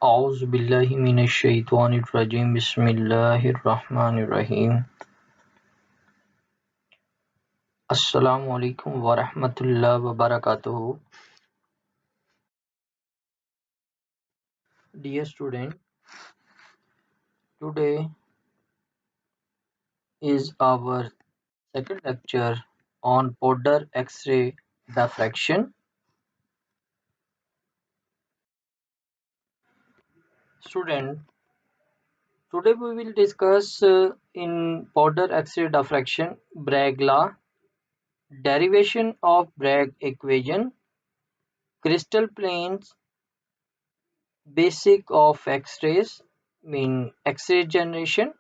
أعوذ بالله من الشيطان الرجيم بسم الله الرحمن الرحيم Assalamu alaikum wa rahmatullahi wa barakatuh. Dear student, today is our second lecture on powder X-ray diffraction. Student, today we will discuss in powder X-ray diffraction Bragg law, derivation of Bragg equation, crystal planes, basic of X-rays, mean X-ray generation,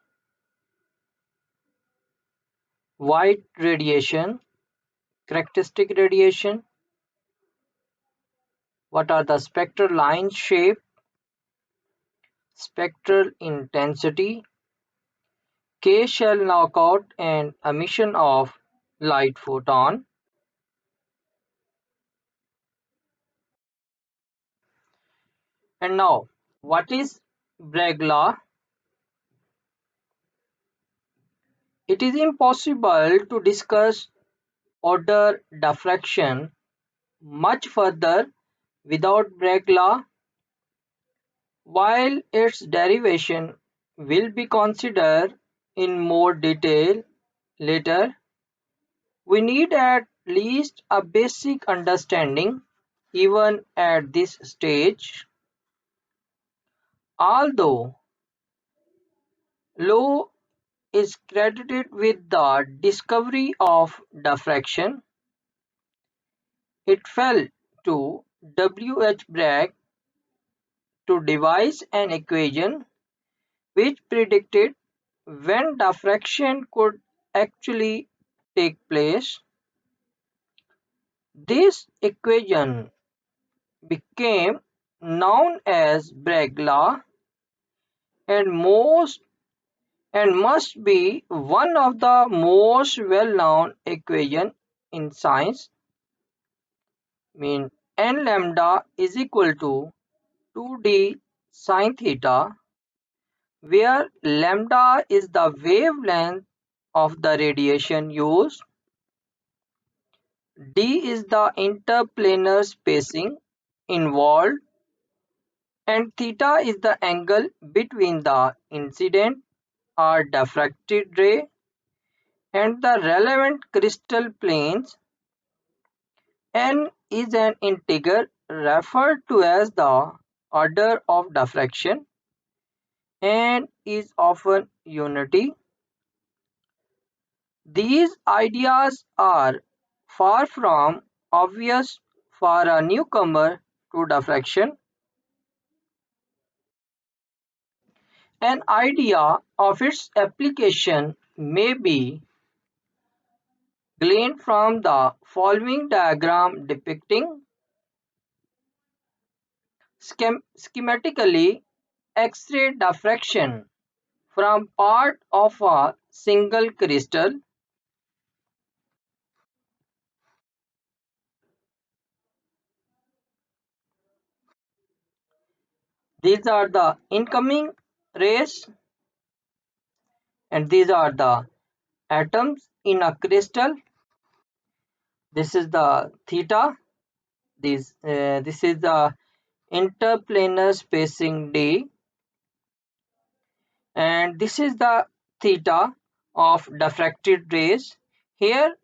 white radiation, characteristic radiation, what are the spectral line shape, spectral intensity, K-shell knockout and emission of light photon. And now, what is Bragg law? It is impossible to discuss order diffraction much further without Bragg law. While its derivation will be considered in more detail later, we need at least a basic understanding even at this stage. Although Low is credited with the discovery of diffraction, it fell to W. H. Bragg to devise an equation which predicted when diffraction could actually take place. This equation became known as Bragg law and must be one of the most well-known equations in science. Mean n lambda is equal to 2d sine theta, where lambda is the wavelength of the radiation used, d is the interplanar spacing involved, and theta is the angle between the incident or diffracted ray and the relevant crystal planes. N is an integer referred to as the order of diffraction and is often unity. These ideas are far from obvious for a newcomer to diffraction. An idea of its application may be gleaned from the following diagram depicting schematically X-ray diffraction from part of a single crystal. These are the incoming rays and these are the atoms in a crystal. This is the theta. This is the interplanar spacing d, and this is the theta of diffracted rays. Here,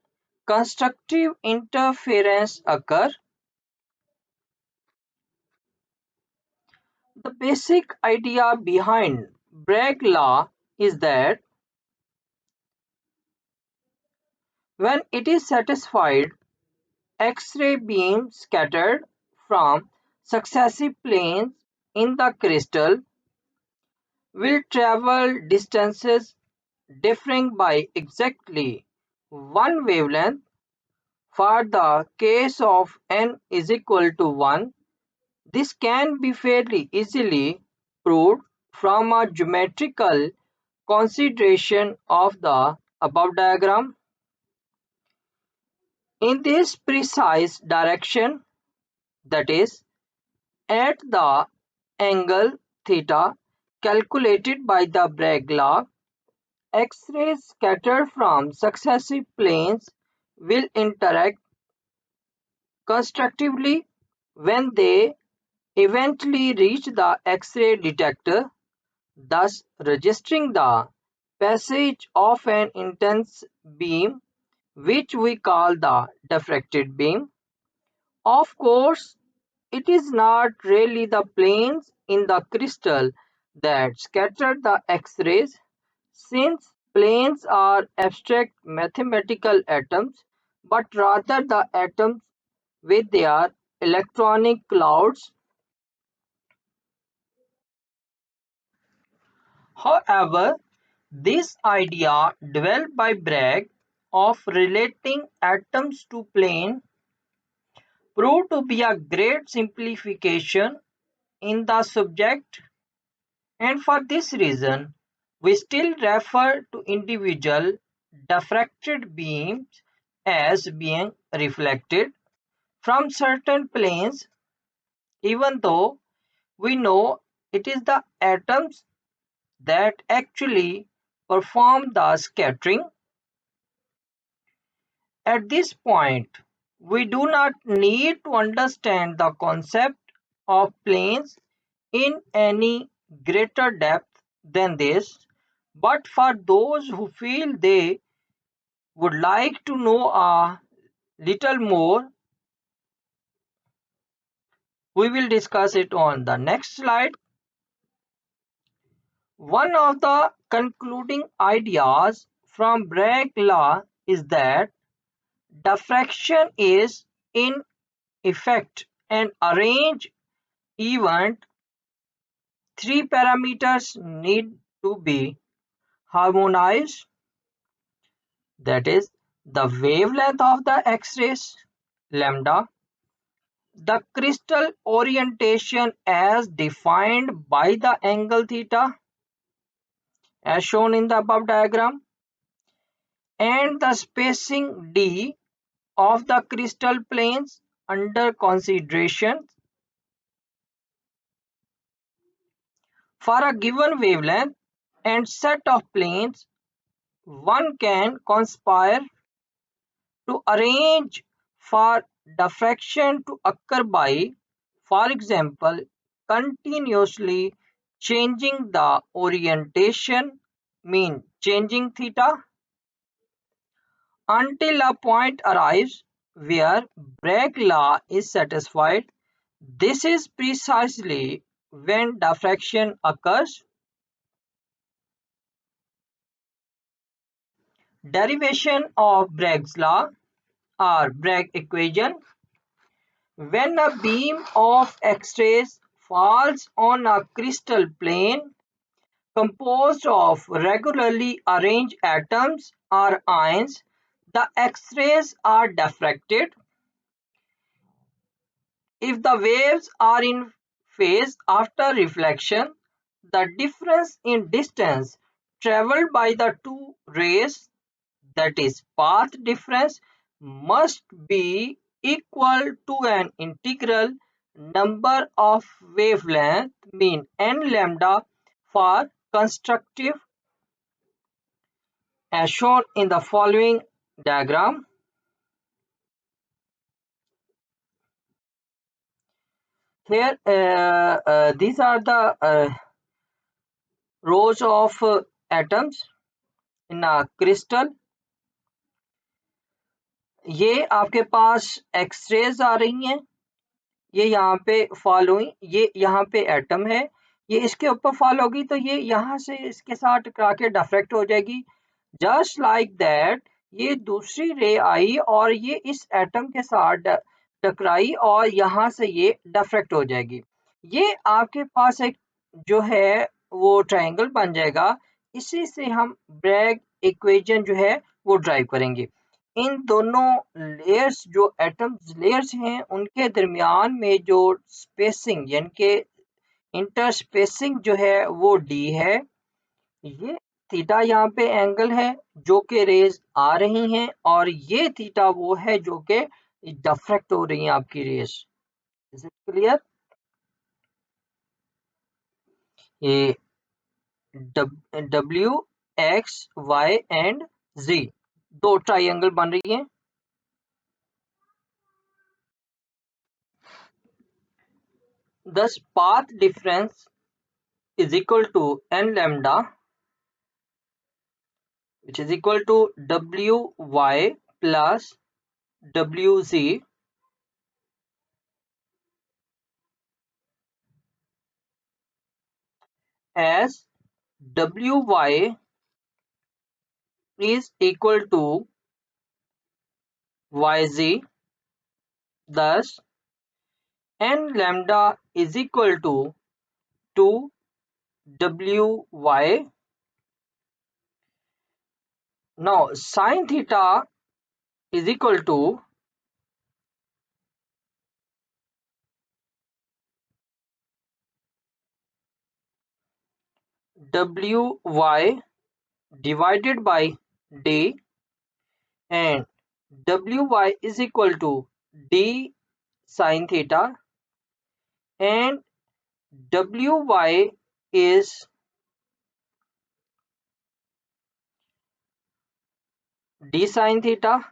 constructive interference occur. The basic idea behind Bragg law is that when it is satisfied, X-ray beams scattered from successive planes in the crystal will travel distances differing by exactly one wavelength. For the case of n is equal to 1, this can be fairly easily proved from a geometrical consideration of the above diagram. In this precise direction, that is, at the angle theta calculated by the Bragg law, X-rays scattered from successive planes will interact constructively when they eventually reach the X-ray detector, thus registering the passage of an intense beam, which we call the diffracted beam. Of course, it is not really the planes in the crystal that scatter the X-rays, since planes are abstract mathematical atoms, but rather the atoms with their electronic clouds. However, this idea developed by Bragg of relating atoms to plane proved to be a great simplification in the subject, and for this reason we still refer to individual diffracted beams as being reflected from certain planes, even though we know it is the atoms that actually perform the scattering. At this point, we do not need to understand the concept of planes in any greater depth than this, but for those who feel they would like to know a little more, we will discuss it on the next slide. One of the concluding ideas from Bragg law is that diffraction is in effect an arranged event. Three parameters need to be harmonized, that is, the wavelength of the X-rays, lambda, the crystal orientation as defined by the angle theta, as shown in the above diagram, and the spacing d of the crystal planes under consideration. For a given wavelength and set of planes, one can conspire to arrange for diffraction to occur by, for example, continuously changing the orientation, mean changing theta, until a point arrives where Bragg law is satisfied. This is precisely when diffraction occurs. Derivation of Bragg's law or Bragg equation. When a beam of X-rays falls on a crystal plane composed of regularly arranged atoms or ions, the X-rays are diffracted. If the waves are in phase after reflection, the difference in distance traveled by the two rays, that is path difference, must be equal to an integral number of wavelength, mean n lambda, for constructive, as shown in the following diagram. Here these are the rows of atoms in a crystal. ये आपके पास X-rays आ रही हैं, ये यहाँ पे fall हुई, ये यहाँ पे एटम है, ये इसके ऊपर फॉल होगी तो ये यहाँ से इसके साथ टकरा के डिफ्रैक्ट हो जाएगी। जस्ट लाइक दैट ये दूसरी रे आई और ये इस एटम के साथ टकराई और यहाँ से ये डिफ्रैक्ट हो जाएगी। ये आपके पास एक जो है वो ट्रायंगल बन जाएगा। इसी से हम ब्रैग इक्वेशन जो है वो ड्राइव करेंगे। इन दोनों लेयर्स जो एटम्स लेयर्स हैं उनके दरमियान में जो स्पेसिंग यानी कि इंटरस्पेसिंग जो है वो डी है। ये थीटा यहाँ पे एंगल है जो कि रेज आ रही हैं और ये थीटा वो है जो कि डिफ्रैक्ट हो रही हैं आपकी रेज। Is it clear? ये W, X, Y and Z दो ट्राइंगल बन रही है। Thus path difference is equal to n lambda, which is equal to Wy plus Wz, as Wy is equal to Yz. Thus n lambda is equal to 2 Wy. Now sin theta is equal to Wy divided by d, and Wy is equal to d sin theta, and Wy is d sin theta,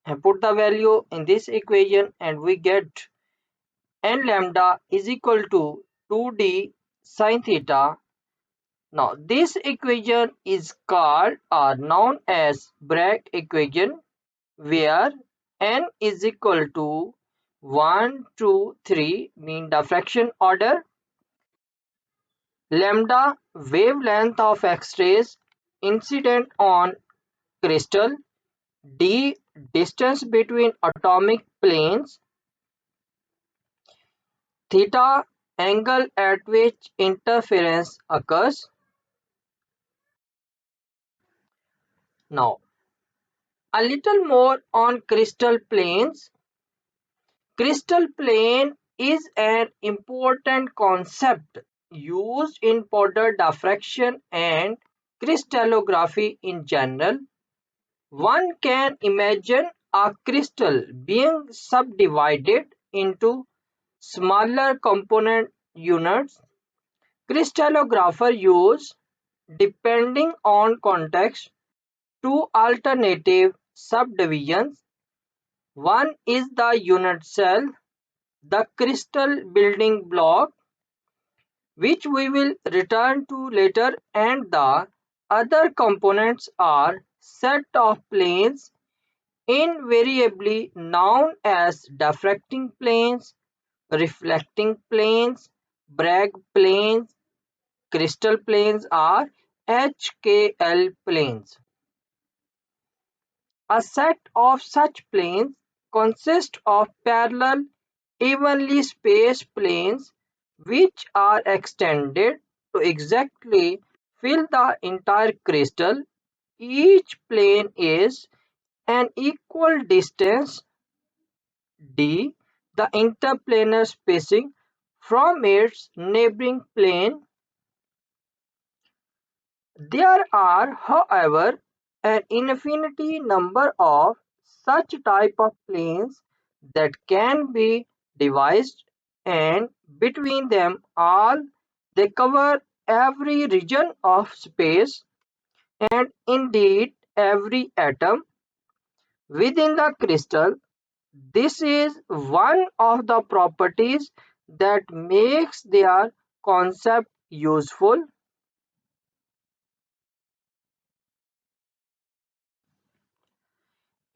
and put the value in this equation and we get n lambda is equal to 2d sin theta. Now this equation is called or known as Bragg equation, where n is equal to 1, 2, 3 mean the fraction order, lambda wavelength of X-rays incident on crystal, d distance between atomic planes, theta angle at which interference occurs. Now a little more on crystal planes. Crystal plane is an important concept used in powder diffraction and crystallography in general. One can imagine a crystal being subdivided into smaller component units. Crystallographers use, depending on context, two alternative subdivisions. One is the unit cell, the crystal building block, which we will return to later, and the other components are set of planes, invariably known as diffracting planes, reflecting planes, Bragg planes. Crystal planes are HKL planes. A set of such planes consists of parallel, evenly spaced planes which are extended to exactly fill the entire crystal. Each plane is an equal distance d, the interplanar spacing from its neighboring plane. There are, however, an infinity number of such type of planes that can be devised, and between them all they cover every region of space, and indeed every atom within the crystal. This is one of the properties that makes their concept useful.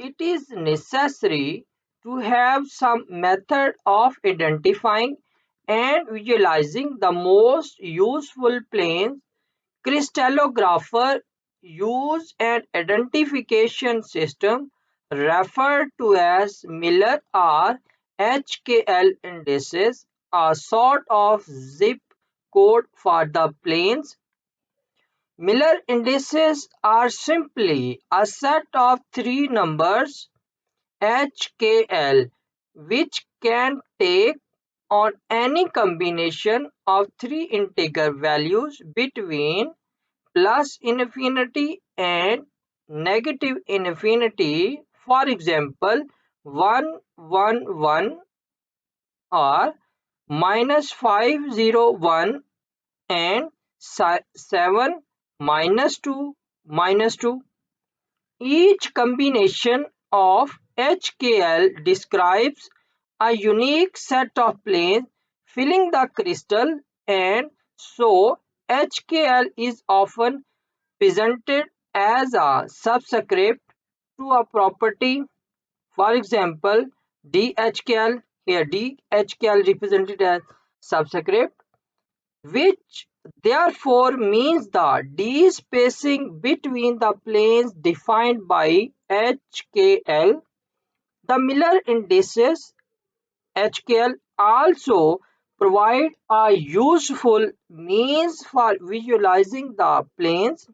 It is necessary to have some method of identifying and visualizing the most useful planes. Crystallographers use an identification system referred to as Miller or HKL indices, a sort of zip code for the planes. Miller indices are simply a set of three numbers HKL, which can take on any combination of three integer values between plus infinity and negative infinity. For example, 1, 1, 1 or minus 501 and 7 -2 -2. Each combination of HKl describes a unique set of planes filling the crystal, and so HKl is often presented as a subscript to a property. For example, DHKl, here DHKl represented as subscript, which therefore means the d-spacing between the planes defined by HKl. The Miller indices HKl also provide a useful means for visualizing the planes.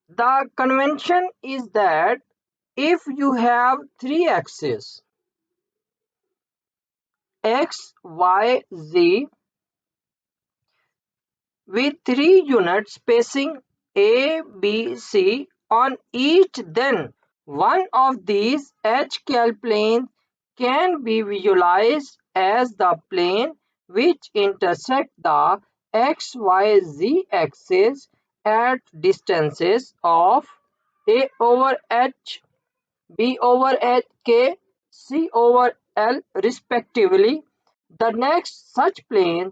The convention is that if you have three axes x, y, z with 3 unit spacing A, B, C on each, then one of these HKL planes can be visualized as the plane which intersect the XYZ axis at distances of A over H, B over H, K, C over L respectively. The next such plane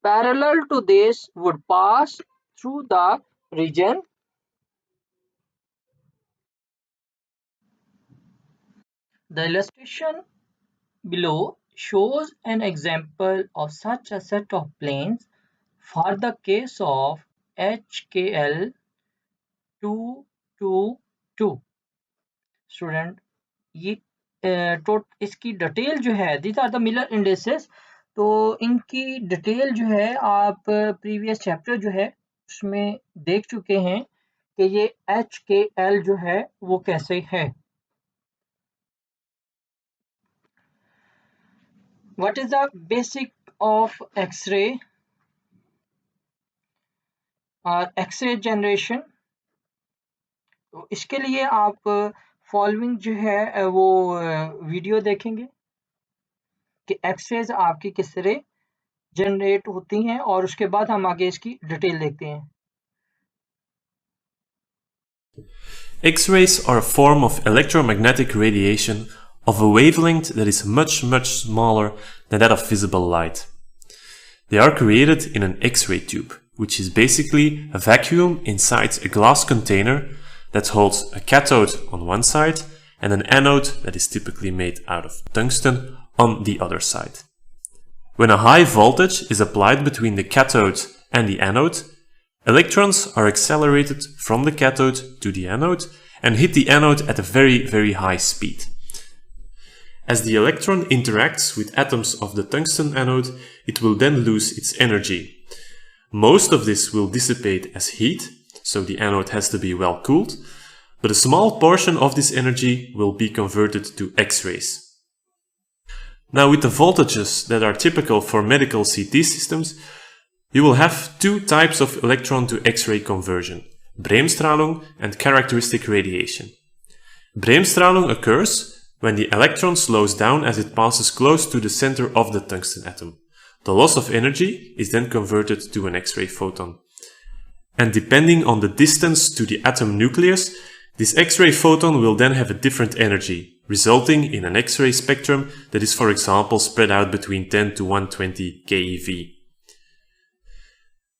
parallel to this would pass through the region. The illustration below shows an example of such a set of planes for the case of HKL 222. Student ये इसकी detail जो है, these are the Miller indices, तो इनकी detail जो है आप previous chapter जो है उसमें देख चुके हैं कि ये HKL जो है वो कैसे है. What is the basic of X-ray और X-ray जनरेशन? तो इसके लिए आप फॉलोइंग जो है वो वीडियो देखेंगे कि एक्सरेज आपकी किस तरह जनरेट होती हैं, और उसके बाद हम आगे इसकी डिटेल देखते हैं. X-rays are a form of electromagnetic radiation of a wavelength that is much smaller than that of visible light. They are created in an X-ray tube, which is basically a vacuum inside a glass container that holds a cathode on one side and an anode that is typically made out of tungsten on the other side. When a high voltage is applied between the cathode and the anode, electrons are accelerated from the cathode to the anode and hit the anode at a very high speed. As the electron interacts with atoms of the tungsten anode, it will then lose its energy. Most of this will dissipate as heat, so the anode has to be well cooled, but a small portion of this energy will be converted to X-rays. Now, with the voltages that are typical for medical CT systems, you will have two types of electron to X-ray conversion, Bremsstrahlung and characteristic radiation. Bremsstrahlung occurs when the electron slows down as it passes close to the center of the tungsten atom. The loss of energy is then converted to an X-ray photon. And depending on the distance to the atom nucleus, this X-ray photon will then have a different energy, resulting in an X-ray spectrum that is, for example, spread out between 10 to 120 keV.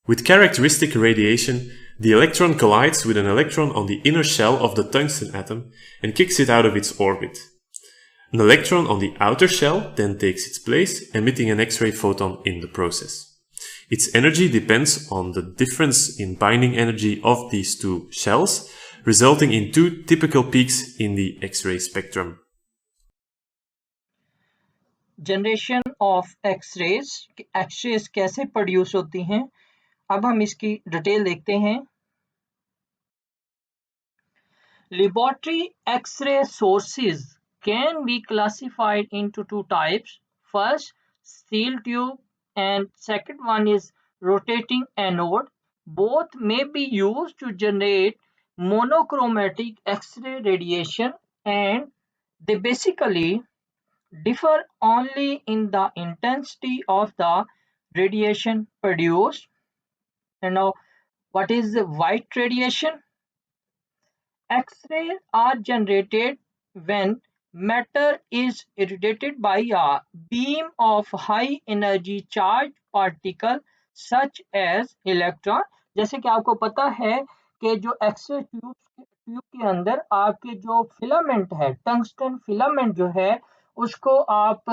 With characteristic radiation, the electron collides with an electron on the inner shell of the tungsten atom and kicks it out of its orbit. An electron on the outer shell then takes its place, emitting an X-ray photon in the process. Its energy depends on the difference in binding energy of these two shells, resulting in two typical peaks in the X-ray spectrum. Generation of X-rays कैसे produce होती हैं, अब हम इसकी detail देखते हैं. Laboratory X-ray sources can be classified into two types. First, steel tube, and second one is rotating anode. Both may be used to generate monochromatic X-ray radiation, and they basically differ only in the intensity of the radiation produced. And now, what is the white radiation? X-rays are generated when matter is irradiated by a beam of high energy charged particle such as electron. जैसे कि आपको पता है कि जो x ray tube के अंदर आपके जो फिलामेंट है, टंगस्टन फिलामेंट जो है, उसको आप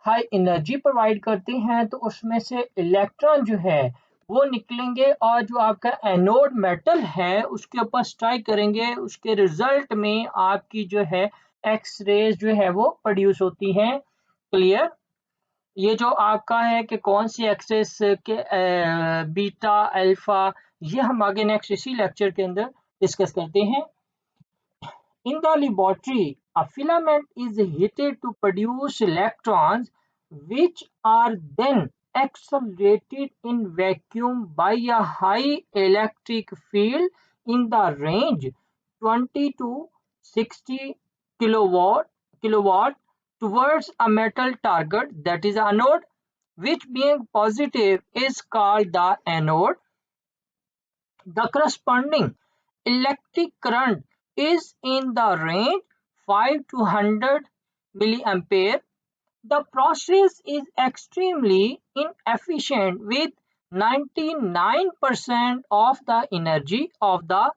हाई एनर्जी प्रोवाइड करते हैं तो उसमें से इलेक्ट्रॉन जो है वो निकलेंगे और जो आपका एनोड मेटल है उसके ऊपर स्ट्राइक करेंगे, उसके रिजल्ट में आपकी जो है एक्स रेज जो है वो प्रोड्यूस होती हैं। क्लियर? ये जो आपका है कि कौन सी एक्सेस के बीटा अल्फा, ये हम आगे नेक्स्ट इसी लेक्चर के अंदर डिस्कस करते हैं। In the laboratory, a filament is heated to produce electrons which are then accelerated in vacuum by a high electric field in the range 20 to 60 kilowatt towards a metal target, that is anode, which being positive is called the anode. The corresponding electric current is in the range 5 to 100 milliampere. The process is extremely inefficient with 99% of the energy of the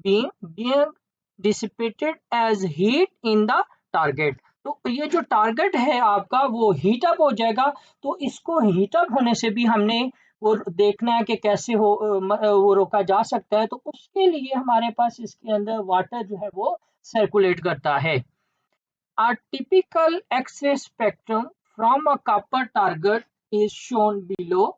beam being dissipated as heat in the target. तो ये जो target है आपका वो heat up हो जाएगा। तो इसको हीट अप होने से भी हमने वो देखना है कि कैसे वो रोका जा सकता है। तो उसके लिए हमारे पास इसके अंदर वाटर जो है वो सर्कुलेट करता है। A typical X-ray spectrum from a copper target is shown below.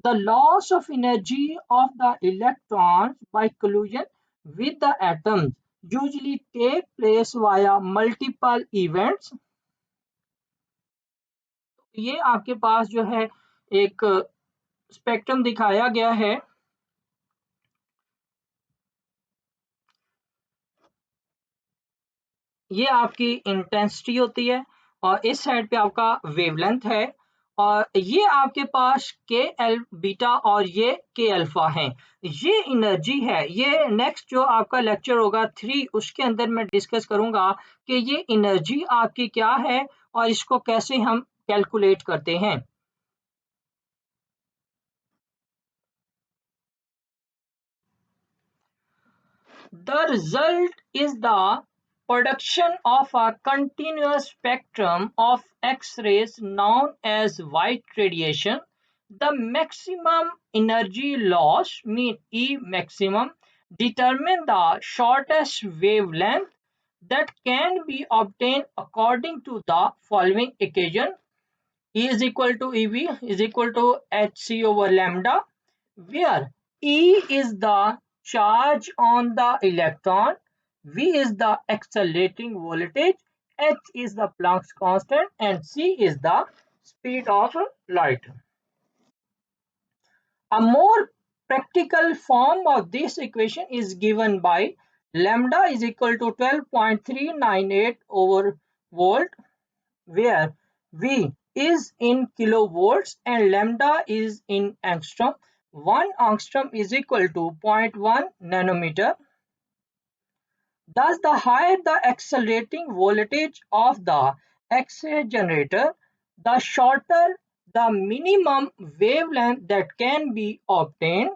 The loss of energy of the electrons by collision with the atoms usually take place via multiple events. ये आपके पास जो है एक स्पेक्ट्रम दिखाया गया है। ये आपकी इंटेंसिटी होती है और इस साइड पे आपका वेवलेंथ है और ये आपके पास के एल बीटा और ये के अल्फा है। ये एनर्जी है। ये नेक्स्ट जो आपका लेक्चर होगा 3 उसके अंदर मैं डिस्कस करूंगा कि ये एनर्जी आपकी क्या है और इसको कैसे हम कैलकुलेट करते हैं। The result is the production of a continuous spectrum of X-rays known as white radiation. The maximum energy loss, mean E maximum, determine the shortest wavelength that can be obtained according to the following equation. E is equal to EV is equal to Hc over lambda, where E is the charge on the electron, V is the accelerating voltage, H is the Planck's constant, and C is the speed of light. A more practical form of this equation is given by lambda is equal to 12.398 over volt, where V is in kilovolts and lambda is in angstrom. 1 angstrom is equal to 0.1 nanometer. Thus, the higher the accelerating voltage of the X-ray generator, the shorter the minimum wavelength that can be obtained.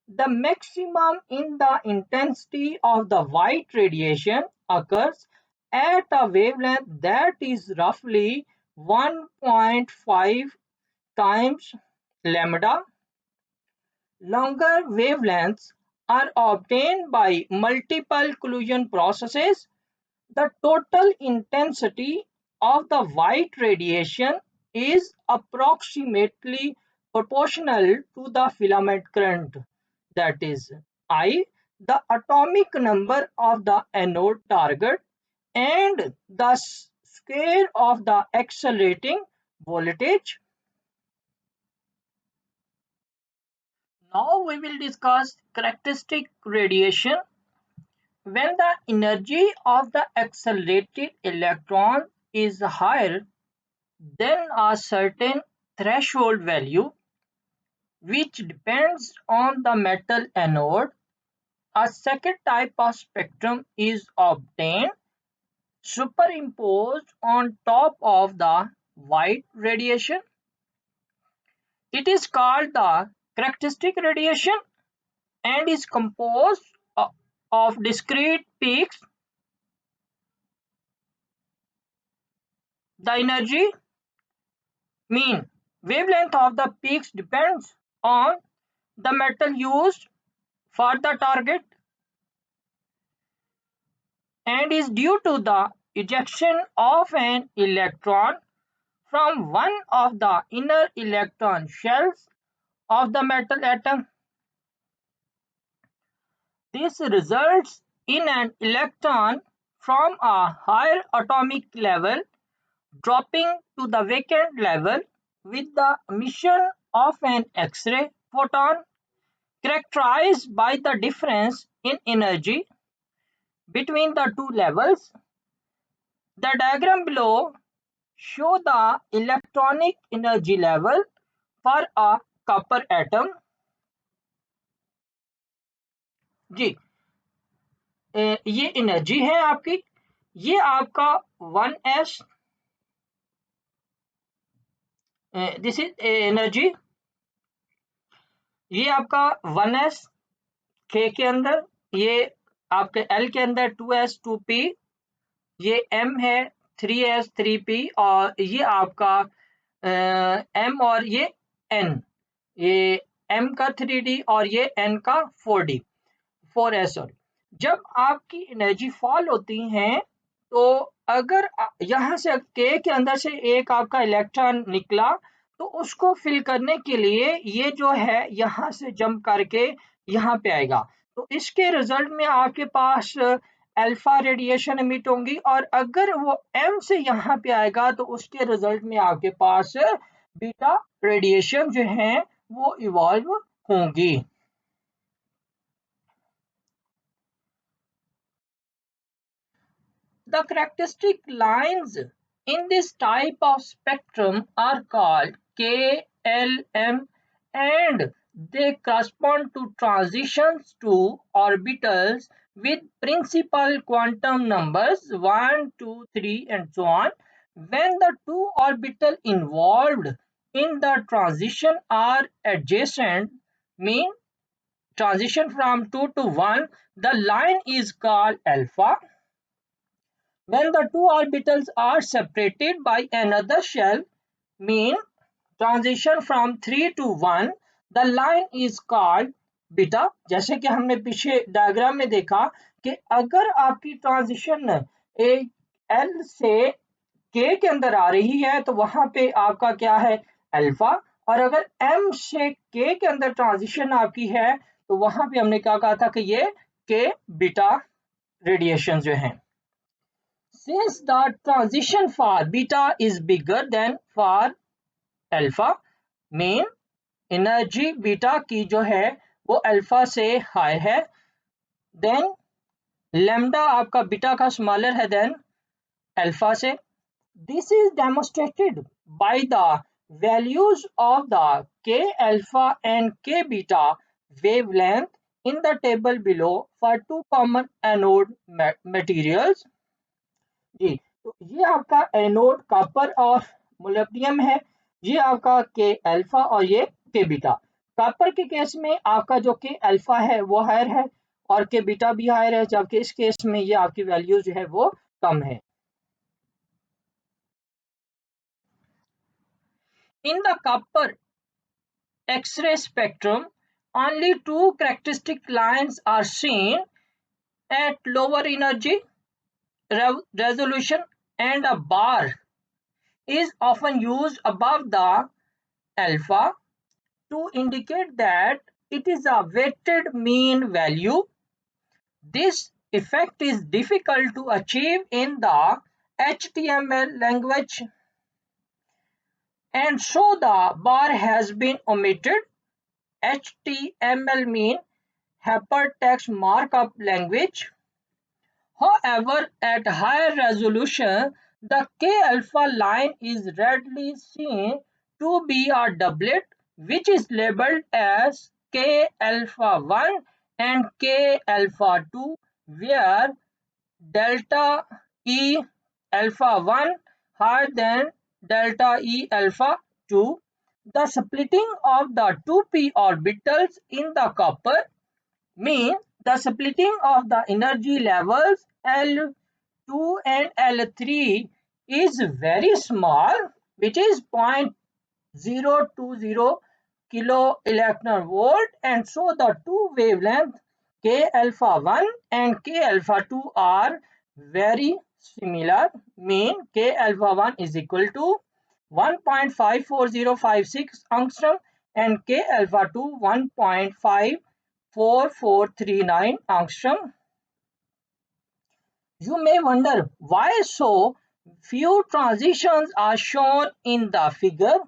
The maximum in the intensity of the white radiation occurs at a wavelength that is roughly 1.5 times lambda. Longer wavelengths are obtained by multiple collision processes. The total intensity of the white radiation is approximately proportional to the filament current, that is I, the atomic number of the anode target, and the square of the accelerating voltage. Now we will discuss characteristic radiation. When the energy of the accelerated electron is higher than a certain threshold value, which depends on the metal anode. A second type of spectrum is obtained superimposed on top of the white radiation. It is called the characteristic radiation and is composed of discrete peaks. The energy mean wavelength of the peaks depends on the metal used for the target and is due to the ejection of an electron from one of the inner electron shells of the metal atom. This results in an electron from a higher atomic level dropping to the vacant level with the emission of an X-ray photon characterized by the difference in energy between the two levels. The diagram below shows the electronic energy level for a copper atom. जी ये energy है आपकी, ये आपका 1s, this is energy, ये आपका 1s k के अंदर, ये आपके L के अंदर 2s 2p, ये M है 3s 3p और ये आपका M और ये N, ये M का 3d और ये N का 4d 4s। सॉरी, जब आपकी एनर्जी फॉल होती है तो अगर यहाँ से K के अंदर से एक आपका इलेक्ट्रॉन निकला तो उसको फिल करने के लिए ये जो है यहाँ से जंप करके यहाँ पे आएगा, तो इसके रिजल्ट में आपके पास अल्फा रेडिएशन एमिट होंगी और अगर वो M से यहाँ पे आएगा तो उसके रिजल्ट में आपके पास बीटा रेडिएशन जो है वो इवॉल्व होंगी। The characteristic lines in this type of spectrum are called K, L, M, and they correspond to transitions to orbitals with principal quantum numbers 1, 2, 3 and so on. When the two orbitals involved in the transition are adjacent, mean transition from 2 to 1, the line is called alpha. When the two orbitals are separated by another shell, mean transition from 3 to 1, the line is called beta. जैसे कि हमने पीछे diagram में देखा कि अगर आपकी transition एक L से K के अंदर आ रही है तो वहां पे आपका क्या है अल्फा, और अगर M से K के अंदर ट्रांजिशन आपकी है तो वहां पे हमने क्या कहा था कि ये K बीटा रेडिएशन जो है। Since the transition for beta is bigger than for alpha, mean energy beta की जो है वो अल्फा से हाई है, then lambda आपका बीटा का स्मॉलर है देन अल्फा से। This is demonstrated by the values of the k alpha and k beta wavelength in the table below for two common anode materials। जी, तो ये आपका anode copper और molybdenum है, ये आपका के अल्फा और ये के बीटा। कॉपर के केस में आपका जो के अल्फा है वो हायर है और के बीटा भी हायर है, जबकि इस केस में ये आपकी वैल्यू जो है वो कम है। In the copper X-ray spectrum only two characteristic lines are seen at lower energy resolution and a bar is often used above the alpha to indicate that it is a weighted mean value. This effect is difficult to achieve in the HTML language and so the bar has been omitted. HTML means hypertext markup language. However, at higher resolution, the K alpha line is readily seen to be a doublet which is labeled as K alpha 1 and K alpha 2, where delta E alpha 1 higher than delta E alpha 2. The splitting of the 2p orbitals in the copper means the splitting of the energy levels L2 and L3 is very small, which is 0.020 kilo electron volt, and so the two wavelengths K alpha 1 and K alpha 2 are very similar, mean K alpha 1 is equal to 1.54056 angstrom and K alpha 2 1.54439 angstrom. You may wonder why so few transitions are shown in the figure.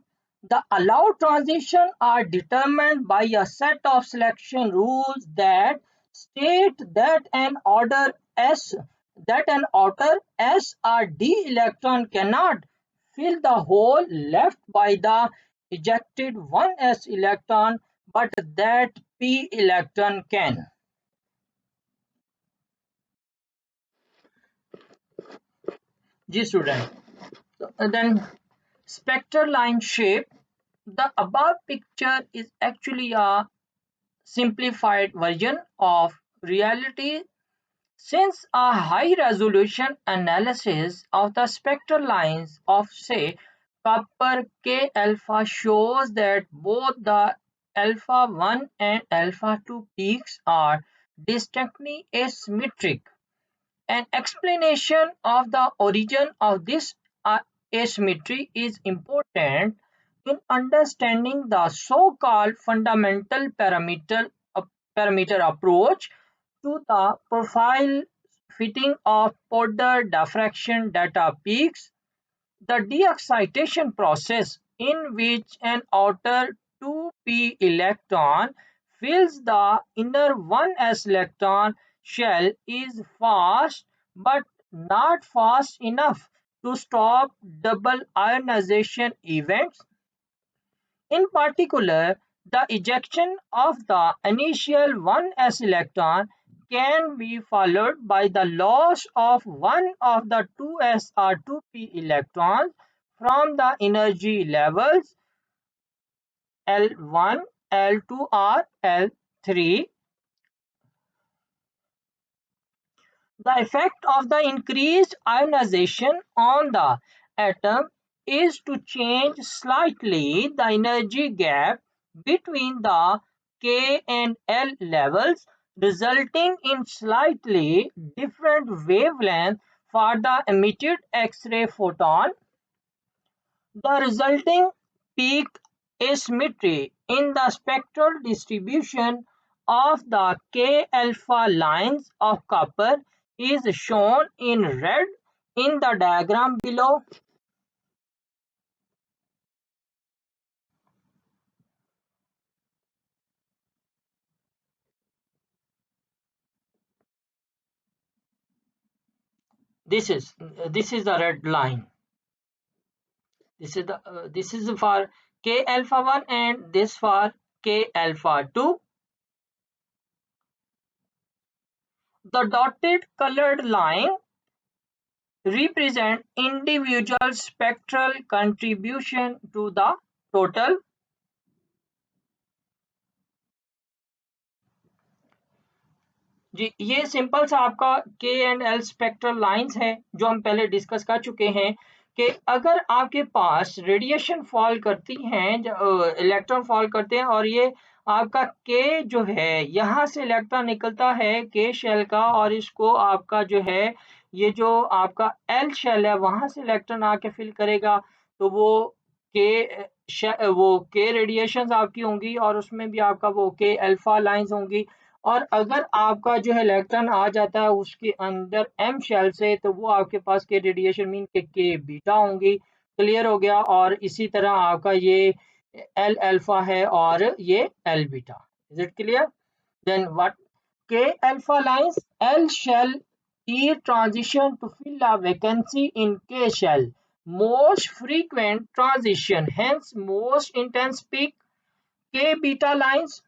The allowed transitions are determined by a set of selection rules that state that an outer S or D electron cannot fill the hole left by the ejected 1s electron, but that p electron can. G student. Then spectral line shape. The above picture is actually a simplified version of reality, since a high resolution analysis of the spectral lines of, say, copper K alpha shows that both the alpha 1 and alpha 2 peaks are distinctly asymmetric. An explanation of the origin of this asymmetry is important in understanding the so-called fundamental parameter approach to the profile fitting of Porter diffraction data peaks. The de-excitation process, in which an outer 2p electron fills the inner 1s electron shell, is fast but not fast enough to stop double ionization events. In particular, the ejection of the initial 1s electron can be followed by the loss of one of the 2s or 2p electrons from the energy levels L1, L2 or L3. The effect of the increased ionization on the atom is to change slightly the energy gap between the K and L levels, resulting in slightly different wavelength for the emitted X-ray photon. The resulting peak asymmetry in the spectral distribution of the K alpha lines of copper is shown in red in the diagram below. This is the red line. This is for K alpha 1 and this for K alpha 2. The dotted colored line represent individual spectral contribution to the total. जी ये simple सा आपका के and L spectral lines है जो हम पहले discuss कर चुके हैं कि अगर आपके पास रेडिएशन फॉल करती हैं, इलेक्ट्रॉन फॉल करते हैं और ये आपका के जो है यहाँ से इलेक्ट्रॉन निकलता है के शेल का और इसको आपका जो है ये जो आपका एल शेल है वहां से इलेक्ट्रॉन आके फिल करेगा, तो वो के रेडिएशंस आपकी होंगी और उसमें भी आपका वो के अल्फा लाइंस होंगी। और अगर आपका जो है इलेक्ट्रॉन आ जाता है उसके अंदर एम शेल से, तो वो आपके पास के रेडिएशन मीन के बीटा होंगी। क्लियर हो गया। और इसी तरह आपका ये एल अल्फा है और ये L beta. Is it clear? Then what K alpha lines L shell e transition to fill a vacancy in K shell, most frequent transition, hence most intense peak, K beta lines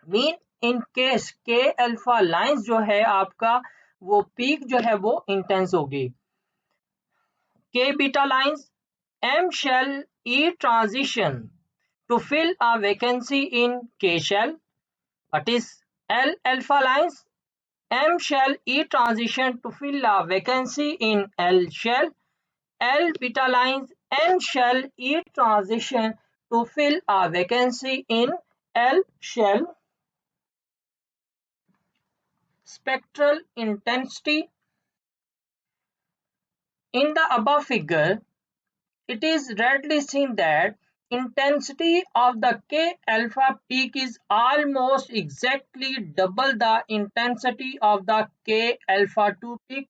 mean in case K alpha lines जो है आपका वो peak जो है वो intense होगी. K beta lines M shell E transition to fill a vacancy in K shell. What is L alpha lines? M shell E transition to fill a vacancy in L shell. L beta lines N shell E transition to fill a vacancy in L shell. Spectral intensity. In the above figure, it is readily seen that intensity of the K alpha peak is almost exactly double the intensity of the K alpha 2 peak.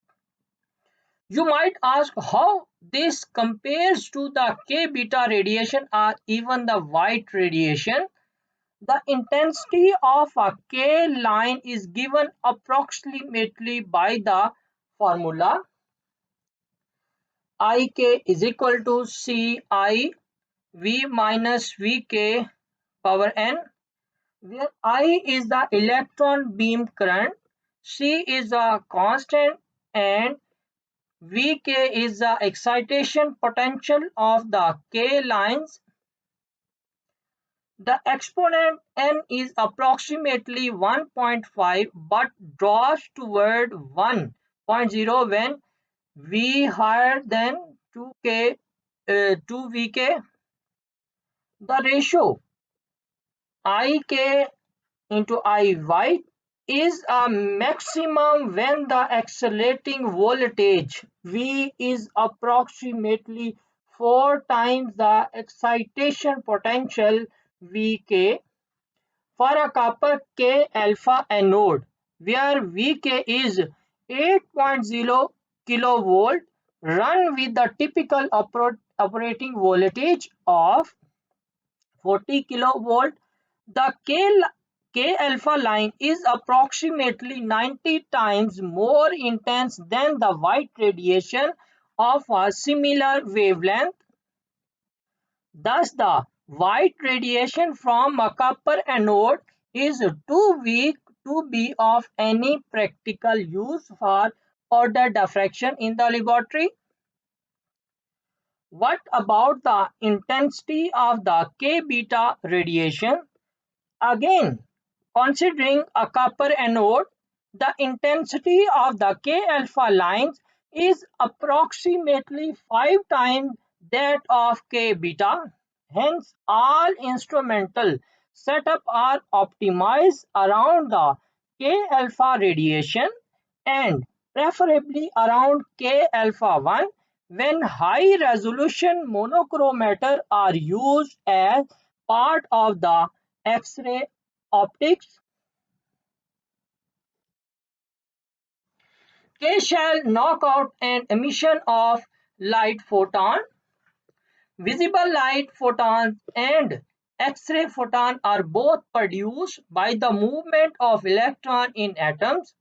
You might ask how this compares to the K beta radiation or even the white radiation. The intensity of a K line is given approximately by the formula Ik is equal to Ci V minus Vk power n, where I is the electron beam current, C is a constant, and Vk is the excitation potential of the K lines. The exponent n is approximately 1.5 but drops toward 1.0 when V higher than 2Vk. The ratio Ik into Iy is a maximum when the accelerating voltage V is approximately 4 times the excitation potential Vk for a copper K alpha anode, where Vk is 8.0 kilovolt, run with the typical operating voltage of 40 kilovolt. The K alpha line is approximately 90 times more intense than the white radiation of a similar wavelength. Thus, the white radiation from a copper anode is too weak to be of any practical use for order diffraction in the laboratory. What about the intensity of the K beta radiation? Again, considering a copper anode, the intensity of the K alpha lines is approximately 5 times that of K beta. Hence, all instrumental setup are optimized around the K alpha radiation and preferably around K alpha 1 when high resolution monochromator are used as part of the X-ray optics. K shell knockout and emission of light photon. Visible light photons and X-ray photon are both produced by the movement of electron in atoms.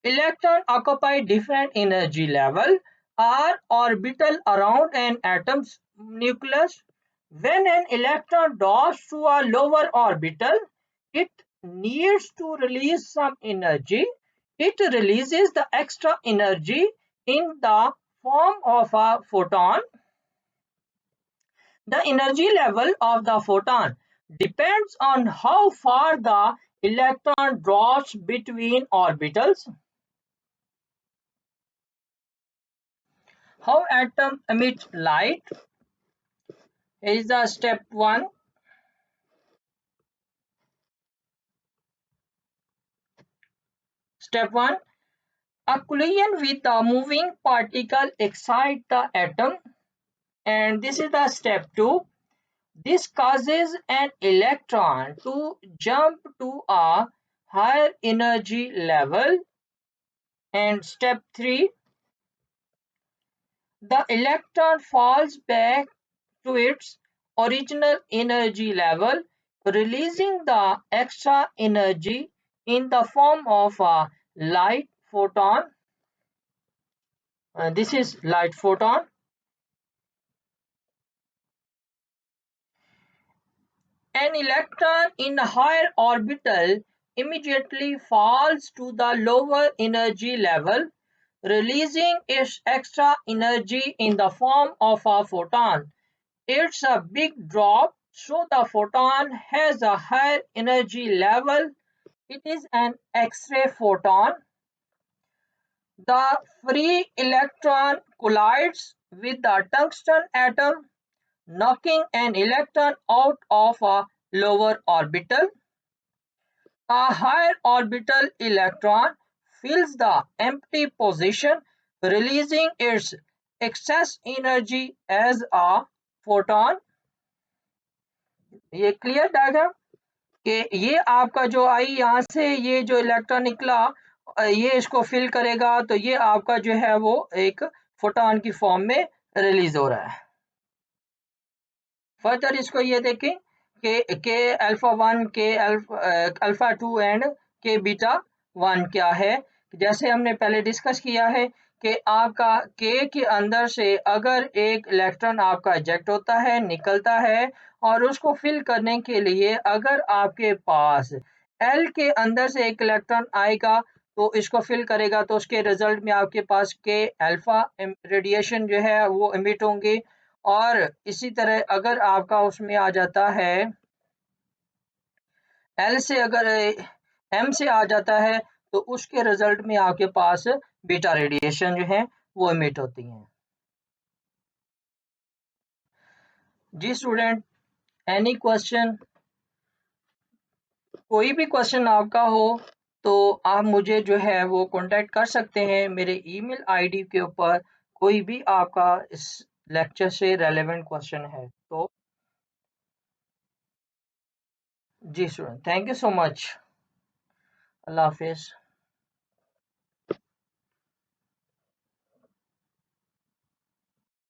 Electrons occupy different energy level are orbital around an atom's nucleus. When an electron drops to a lower orbital, it needs to release some energy. It releases the extra energy in the form of a photon. The energy level of the photon depends on how far the electron drops between orbitals. How atom emits light is the step 1. Step 1. A collision with a moving particle excites the atom, and this is the step 2. This causes an electron to jump to a higher energy level, and step 3. The electron falls back to its original energy level, releasing the extra energy in the form of a light photon. This is light photon. An electron in a higher orbital immediately falls to the lower energy level, releasing its extra energy in the form of a photon. It's a big drop, so the photon has a higher energy level. It is an X-ray photon. The free electron collides with the tungsten atom, knocking an electron out of a lower orbital. A higher orbital electron fills the empty position, releasing its excess energy as a photon. ये clear diagram कि ये आपका जो आई यहाँ से ये जो electron निकला ये इसको फिल करेगा तो ये आपका जो है वो एक फोटॉन की फॉर्म में रिलीज हो रहा है। फर्दर इसको ये देखें के अल्फा 1 के अल्फा 2 एंड के बीटा 1 क्या है। जैसे हमने पहले डिस्कस किया है कि आपका के के अंदर से अगर एक इलेक्ट्रॉन आपका इजेक्ट होता है निकलता है और उसको फिल करने के लिए अगर आपके पास एल के अंदर से एक इलेक्ट्रॉन आएगा तो इसको फिल करेगा तो उसके रिजल्ट में आपके पास के अल्फा रेडिएशन जो है वो इमिट होंगे। और इसी तरह अगर आपका उसमें आ जाता है एल से अगर एम से आ जाता है तो उसके रिजल्ट में आपके पास बीटा रेडिएशन जो है वो इमिट होती हैं। जी स्टूडेंट, एनी क्वेश्चन, कोई भी क्वेश्चन आपका हो तो आप मुझे जो है वो कांटेक्ट कर सकते हैं मेरे ईमेल आईडी के ऊपर। कोई भी आपका इस लेक्चर से रेलेवेंट क्वेश्चन है तो। जी student, thank you so much. Allah Hafiz.